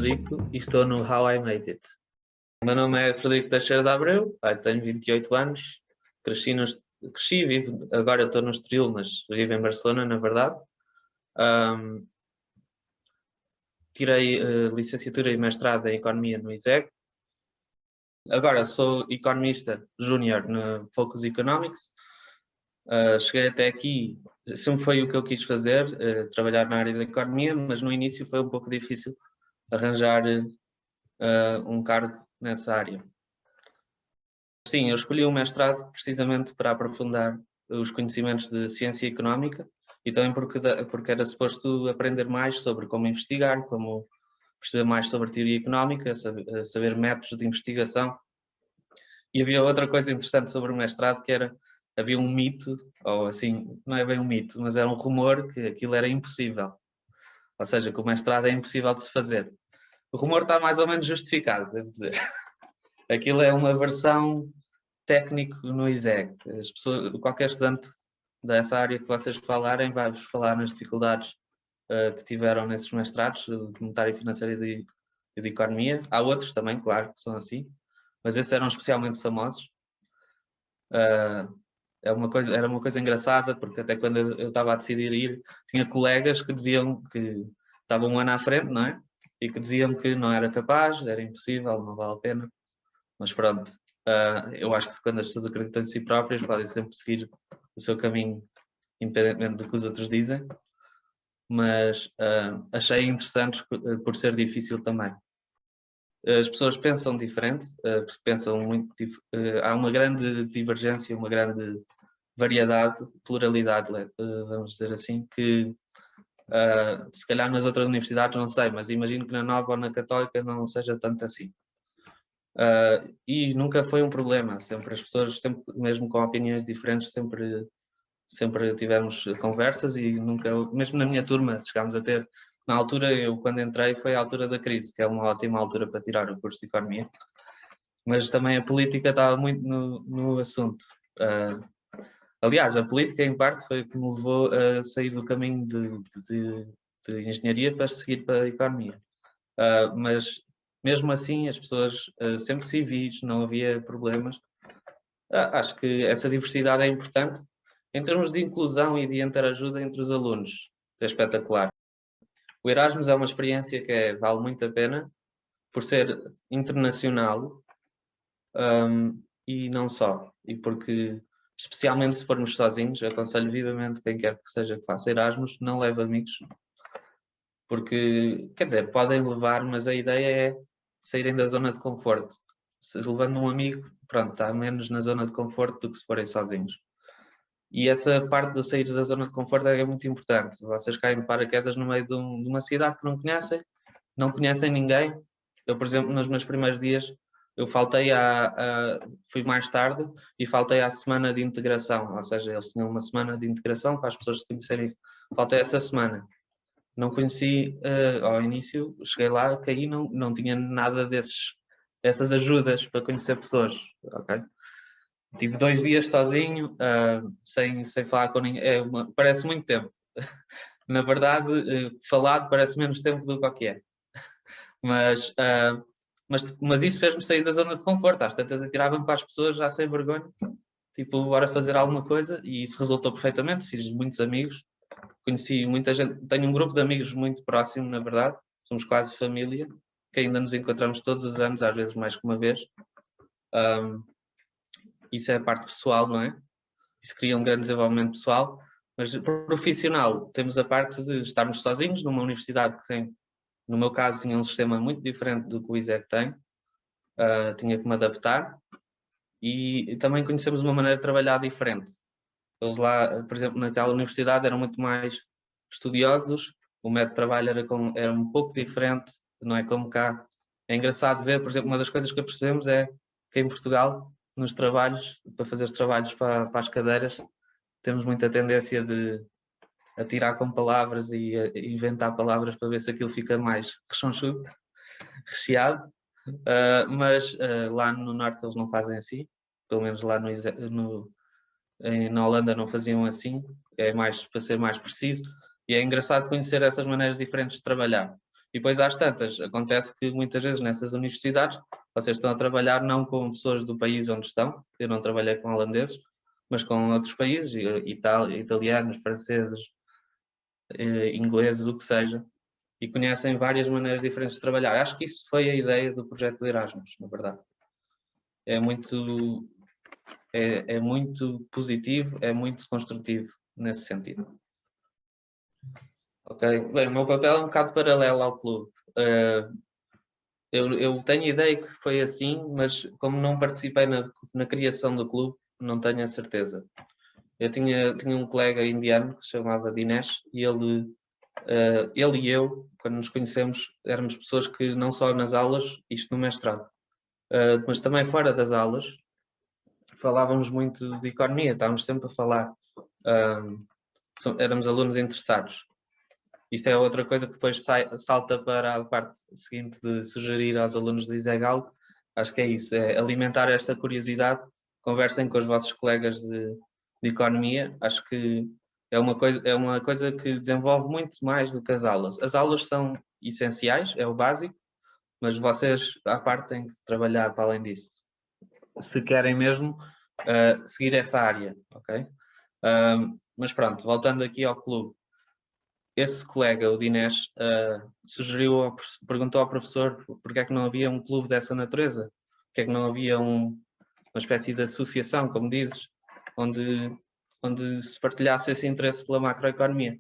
Frederico e estou no How I Made It. O meu nome é Frederico Teixeira de Abreu, tenho 28 anos, cresci e vivo, agora estou no Estoril, mas vivo em Barcelona, na verdade. Tirei licenciatura e mestrado em Economia no ISEG. Agora sou economista júnior no Focus Economics. Cheguei até aqui, sempre foi o que eu quis fazer, trabalhar na área da economia, mas no início foi um pouco difícil arranjar um cargo nessa área. Sim, eu escolhi o mestrado precisamente para aprofundar os conhecimentos de ciência económica e também porque era suposto aprender mais sobre como investigar, como perceber mais sobre teoria económica, saber métodos de investigação. E havia outra coisa interessante sobre o mestrado, que era, havia um mito, ou assim, não é bem um mito, mas era um rumor que aquilo era impossível. Ou seja, que o mestrado é impossível de se fazer. O rumor está mais ou menos justificado, devo dizer. Aquilo é uma versão técnico no ISEG. Qualquer estudante dessa área que vocês falarem vai-vos falar nas dificuldades que tiveram nesses mestrados de monetária financeira e de economia. Há outros também, claro, que são assim, mas esses eram especialmente famosos. Era uma coisa engraçada, porque até quando eu estava a decidir ir, tinha colegas que diziam que estavam um ano à frente, não é? E que diziam que não era capaz, era impossível, não vale a pena. Mas pronto, eu acho que quando as pessoas acreditam em si próprias, podem sempre seguir o seu caminho, independentemente do que os outros dizem. Mas achei interessante por ser difícil também. As pessoas pensam diferente, pensam muito, há uma grande divergência, uma grande variedade, pluralidade, vamos dizer assim, que se calhar nas outras universidades não sei, mas imagino que na Nova ou na Católica não seja tanto assim. E nunca foi um problema, sempre as pessoas, sempre, mesmo com opiniões diferentes, sempre tivemos conversas e nunca, mesmo na minha turma, chegámos a ter, na altura, eu quando entrei foi a altura da crise, que é uma ótima altura para tirar o curso de Economia, mas também a política estava muito no assunto. Aliás, a política em parte foi o que me levou a sair do caminho de engenharia para seguir para a Economia. Mas mesmo assim as pessoas sempre civis, não havia problemas. Acho que essa diversidade é importante em termos de inclusão e de interajuda entre os alunos. É espetacular. O Erasmus é uma experiência que vale muito a pena por ser internacional e não só. E porque, especialmente se formos sozinhos, aconselho vivamente quem quer que seja que faça Erasmus, não leve amigos. Porque, quer dizer, podem levar, mas a ideia é saírem da zona de conforto. Se levando um amigo, pronto, está menos na zona de conforto do que se forem sozinhos. E essa parte de sair da zona de conforto é muito importante. Vocês caem de paraquedas no meio de uma cidade que não conhecem ninguém. Eu, por exemplo, nos meus primeiros dias, eu fui mais tarde e faltei à semana de integração. Ou seja, eles tinham uma semana de integração para as pessoas se conhecerem. Faltei essa semana. Não conheci ao início, cheguei lá, caí, não tinha nada dessas ajudas para conhecer pessoas. Ok? Tive 2 dias sozinho, sem falar com ninguém. Parece muito tempo. Na verdade, falado parece menos tempo do que é. Mas isso fez-me sair da zona de conforto. Às tantas atiravam-me para as pessoas já sem vergonha. Tipo, bora fazer alguma coisa. E isso resultou perfeitamente. Fiz muitos amigos. Conheci muita gente. Tenho um grupo de amigos muito próximo, na verdade. Somos quase família. Que ainda nos encontramos todos os anos, às vezes mais que uma vez. Isso é a parte pessoal, não é? Isso cria um grande desenvolvimento pessoal, mas profissional, temos a parte de estarmos sozinhos numa universidade que tem, no meu caso, tinha um sistema muito diferente do que o ISEG tem, tinha que me adaptar e também conhecemos uma maneira de trabalhar diferente. Eles lá, por exemplo, naquela universidade eram muito mais estudiosos, o método de trabalho era um pouco diferente, não é como cá. É engraçado ver, por exemplo, uma das coisas que percebemos é que em Portugal, nos trabalhos, para fazer os trabalhos para as cadeiras, temos muita tendência de atirar com palavras e inventar palavras para ver se aquilo fica mais rechonchudo, recheado, mas lá no Norte eles não fazem assim, pelo menos lá na Holanda não faziam assim, é mais para ser mais preciso, e é engraçado conhecer essas maneiras diferentes de trabalhar. E depois às tantas, acontece que muitas vezes nessas universidades vocês estão a trabalhar não com pessoas do país onde estão, eu não trabalhei com holandeses, mas com outros países, italianos, franceses, ingleses, o que seja, e conhecem várias maneiras diferentes de trabalhar. Acho que isso foi a ideia do projeto de Erasmus, na verdade. É muito positivo, é muito construtivo nesse sentido. Ok, bem, o meu papel é um bocado paralelo ao clube. Eu tenho ideia que foi assim, mas como não participei na criação do clube, não tenho a certeza. Eu tinha um colega indiano que se chamava Dinesh e ele e eu, quando nos conhecemos, éramos pessoas que não só nas aulas, isto no mestrado, mas também fora das aulas, falávamos muito de economia, estávamos sempre a falar. Éramos alunos interessados. Isto é outra coisa que depois salta para a parte seguinte de sugerir aos alunos do Isegal. Acho que é isso, é alimentar esta curiosidade. Conversem com os vossos colegas de economia. Acho que é uma coisa que desenvolve muito mais do que as aulas. As aulas são essenciais, é o básico, mas vocês, à parte, têm que trabalhar para além disso. Se querem mesmo seguir essa área, ok? Mas pronto, voltando aqui ao clube. Esse colega, o Dinesh, perguntou ao professor porque é que não havia um clube dessa natureza, porque é que não havia uma espécie de associação, como dizes, onde se partilhasse esse interesse pela macroeconomia.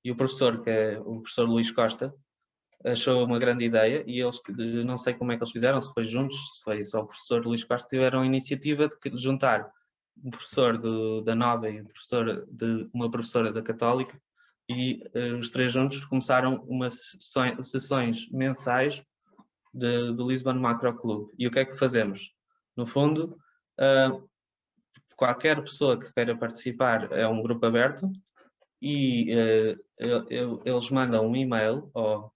E o professor, que é o professor Luís Costa, achou uma grande ideia e eles, não sei como é que eles fizeram, se foi juntos, se foi só o professor Luís Costa, tiveram a iniciativa de juntar um professor da Nova e uma professora da Católica e os três juntos começaram umas sessões mensais do Lisbon Macro Club. E o que é que fazemos? No fundo, qualquer pessoa que queira participar é um grupo aberto e eles mandam um e-mail ou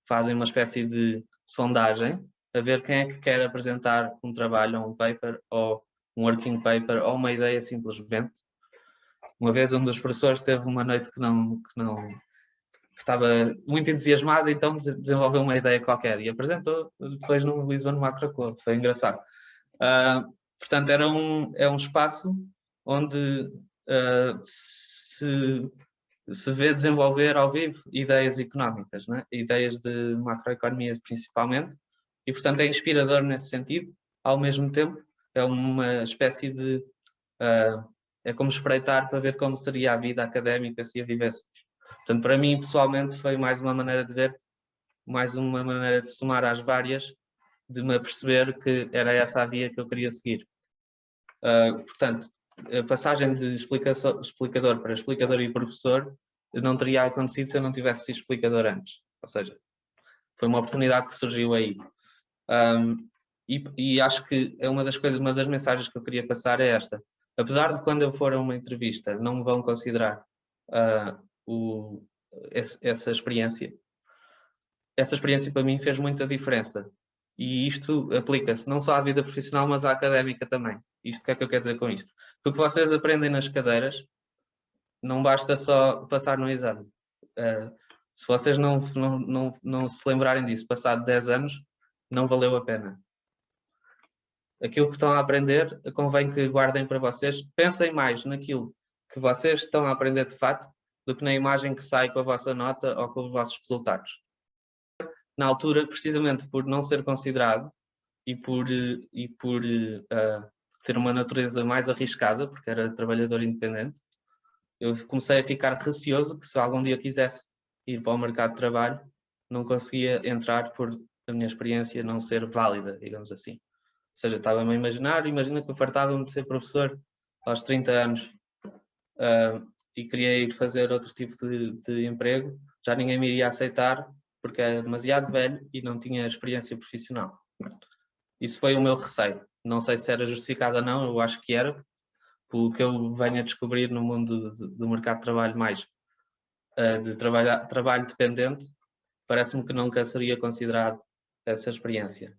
fazem uma espécie de sondagem a ver quem é que quer apresentar um trabalho, um paper, ou um working paper, ou uma ideia simplesmente. Uma vez um dos professores teve uma noite que estava muito entusiasmado, então desenvolveu uma ideia qualquer e apresentou depois no Lisbon Macro Club. Foi engraçado. Portanto, é um espaço onde se vê desenvolver ao vivo ideias económicas, né? Ideias de macroeconomia principalmente, e portanto é inspirador nesse sentido, ao mesmo tempo é uma espécie de é como espreitar para ver como seria a vida académica se a vivêssemos. Portanto, para mim pessoalmente foi mais uma maneira de ver, mais uma maneira de somar às várias, de me aperceber que era essa a via que eu queria seguir. Portanto, a passagem de explicador para explicador e professor não teria acontecido se eu não tivesse sido explicador antes. Ou seja, foi uma oportunidade que surgiu aí. E acho que é uma das mensagens que eu queria passar é esta. Apesar de quando eu for a uma entrevista não me vão considerar essa experiência para mim fez muita diferença. E isto aplica-se não só à vida profissional, mas à académica também. Isto, o que é que eu quero dizer com isto? O que vocês aprendem nas cadeiras não basta só passar no exame. Se vocês não se lembrarem disso passado 10 anos, não valeu a pena. Aquilo que estão a aprender, convém que guardem para vocês. Pensem mais naquilo que vocês estão a aprender de fato do que na imagem que sai com a vossa nota ou com os vossos resultados. Na altura, precisamente por não ser considerado e por ter uma natureza mais arriscada, porque era trabalhador independente, eu comecei a ficar receoso que se algum dia quisesse ir para o mercado de trabalho, não conseguia entrar por a minha experiência não ser válida, digamos assim. Ou seja, estava-me a imagina que eu fartava-me de ser professor aos 30 anos e queria ir fazer outro tipo de emprego, já ninguém me iria aceitar porque era demasiado velho e não tinha experiência profissional. Isso foi o meu receio. Não sei se era justificado ou não, eu acho que era, pelo que eu venho a descobrir no mundo do mercado de trabalho mais de trabalho dependente, parece-me que nunca seria considerado essa experiência.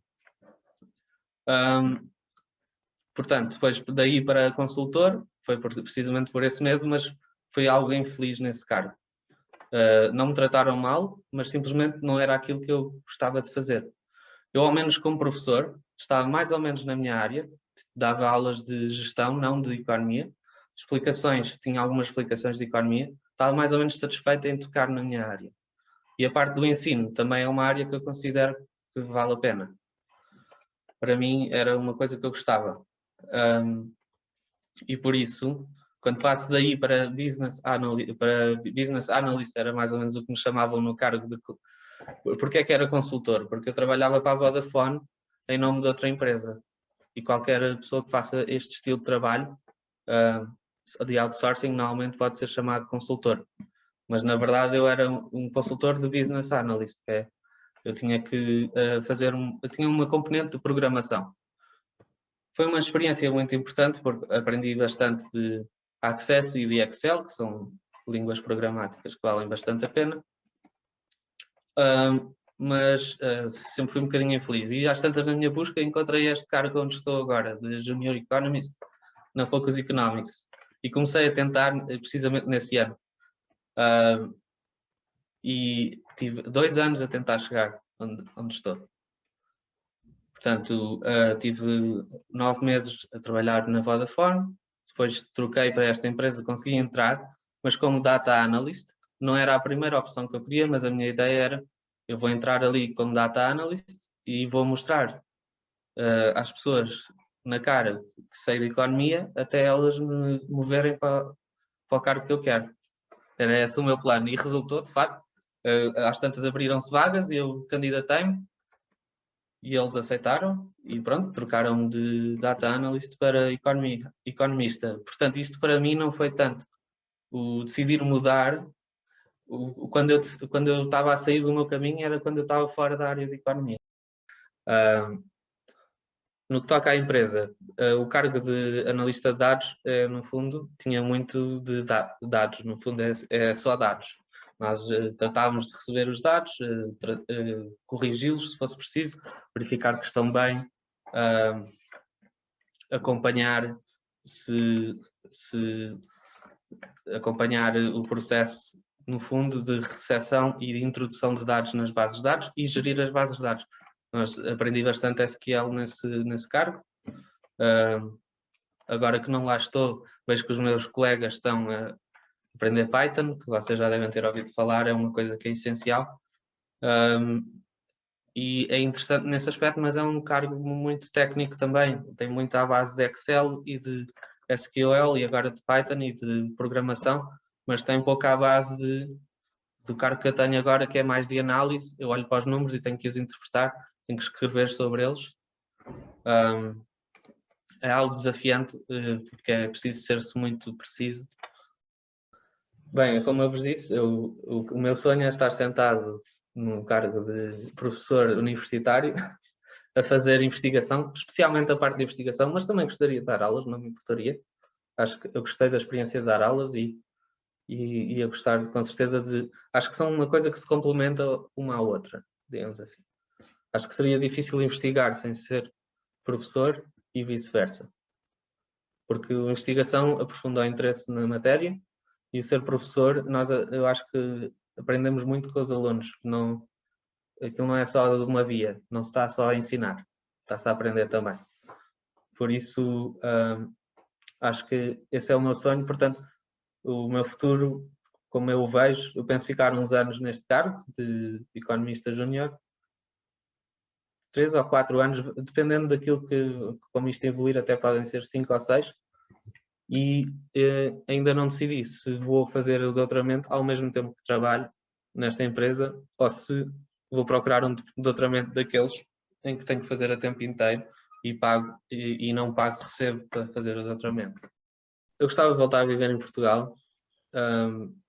Portanto, depois daí para consultor, foi precisamente por esse medo, mas foi algo infeliz nesse cargo. Não me trataram mal, mas simplesmente não era aquilo que eu gostava de fazer. Eu, ao menos como professor, estava mais ou menos na minha área, dava aulas de gestão, não de economia, tinha algumas explicações de economia, estava mais ou menos satisfeito em tocar na minha área. E a parte do ensino também é uma área que eu considero que vale a pena. Para mim era uma coisa que eu gostava. E por isso, quando passo daí para business analyst, era mais ou menos o que me chamavam no cargo de... Porquê é que era consultor? Porque eu trabalhava para a Vodafone em nome de outra empresa. E qualquer pessoa que faça este estilo de trabalho de outsourcing normalmente pode ser chamado consultor. Mas na verdade eu era um consultor de business analyst. Eu tinha que eu tinha uma componente de programação. Foi uma experiência muito importante porque aprendi bastante de Access e de Excel, que são línguas programáticas que valem bastante a pena. Mas sempre fui um bocadinho infeliz. E às tantas na minha busca encontrei este cargo onde estou agora, de Junior Economist, na Focus Economics. E comecei a tentar precisamente nesse ano. E tive 2 anos a tentar chegar onde estou. Portanto, tive 9 meses a trabalhar na Vodafone, depois troquei para esta empresa, consegui entrar, mas como Data Analyst, não era a primeira opção que eu queria, mas a minha ideia era, eu vou entrar ali como Data Analyst e vou mostrar às pessoas na cara que sei de economia, até elas me moverem para o cargo que eu quero. Era esse o meu plano e resultou, de facto. Às tantas abriram-se vagas e eu candidatei-me e eles aceitaram e pronto, trocaram de Data Analyst para economista. Portanto, isto para mim não foi tanto o decidir mudar. Quando eu estava a sair do meu caminho era quando eu estava fora da área de economia. No que toca à empresa, o cargo de analista de dados, no fundo, tinha muito de dados. No fundo, é só dados. Nós tratávamos de receber os dados, corrigi-los se fosse preciso, verificar que estão bem, acompanhar acompanhar o processo, no fundo, de recepção e de introdução de dados nas bases de dados e gerir as bases de dados. Nós aprendi bastante SQL nesse cargo. Agora que não lá estou, vejo que os meus colegas estão a aprender Python, que vocês já devem ter ouvido falar, é uma coisa que é essencial. E é interessante nesse aspecto, mas é um cargo muito técnico também. Tem muito à base de Excel e de SQL e agora de Python e de programação, mas tem pouco à base do cargo que eu tenho agora, que é mais de análise. Eu olho para os números e tenho que os interpretar, tenho que escrever sobre eles. É algo desafiante, porque é preciso ser-se muito preciso. Bem, como eu vos disse, o meu sonho é estar sentado num cargo de professor universitário a fazer investigação, especialmente a parte de investigação, mas também gostaria de dar aulas, não me importaria. Acho que eu gostei da experiência de dar aulas e ia gostar com certeza de... Acho que são uma coisa que se complementa uma à outra, digamos assim. Acho que seria difícil investigar sem ser professor e vice-versa. Porque a investigação aprofunda o interesse na matéria e o ser professor, eu acho que aprendemos muito com os alunos. Aquilo não é só de uma via, não se está só a ensinar, está-se a aprender também. Por isso, acho que esse é o meu sonho. Portanto, o meu futuro, como eu o vejo, eu penso ficar uns anos neste cargo de economista júnior, 3 ou 4 anos, dependendo daquilo como isto evoluir, até podem ser 5 ou 6. E ainda não decidi se vou fazer o doutoramento ao mesmo tempo que trabalho nesta empresa ou se vou procurar um doutoramento daqueles em que tenho que fazer a tempo inteiro e não pago, recebo para fazer o doutoramento. Eu gostava de voltar a viver em Portugal.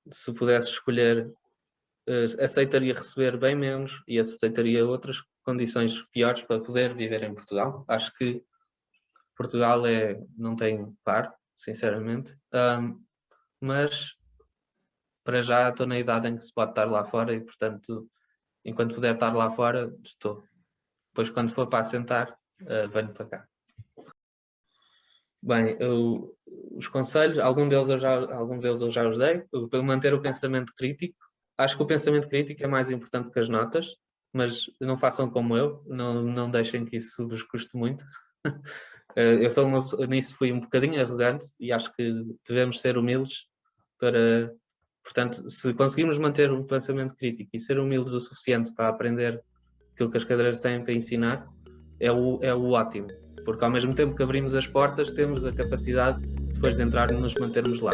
Se pudesse escolher, aceitaria receber bem menos e aceitaria outras condições piores para poder viver em Portugal. Acho que Portugal não tem par, sinceramente, mas para já estou na idade em que se pode estar lá fora e, portanto, enquanto puder estar lá fora, estou. Depois, quando for para assentar, venho para cá. Bem, os conselhos, algum deles eu já os dei, para manter o pensamento crítico, Acho que o pensamento crítico é mais importante que as notas, mas não façam como eu, não deixem que isso vos custe muito. Eu sou nisso fui um bocadinho arrogante e acho que devemos ser humildes para, portanto, se conseguirmos manter o pensamento crítico e ser humildes o suficiente para aprender aquilo que as cadeiras têm para ensinar, é o ótimo, porque ao mesmo tempo que abrimos as portas, temos a capacidade depois de entrar e nos mantermos lá.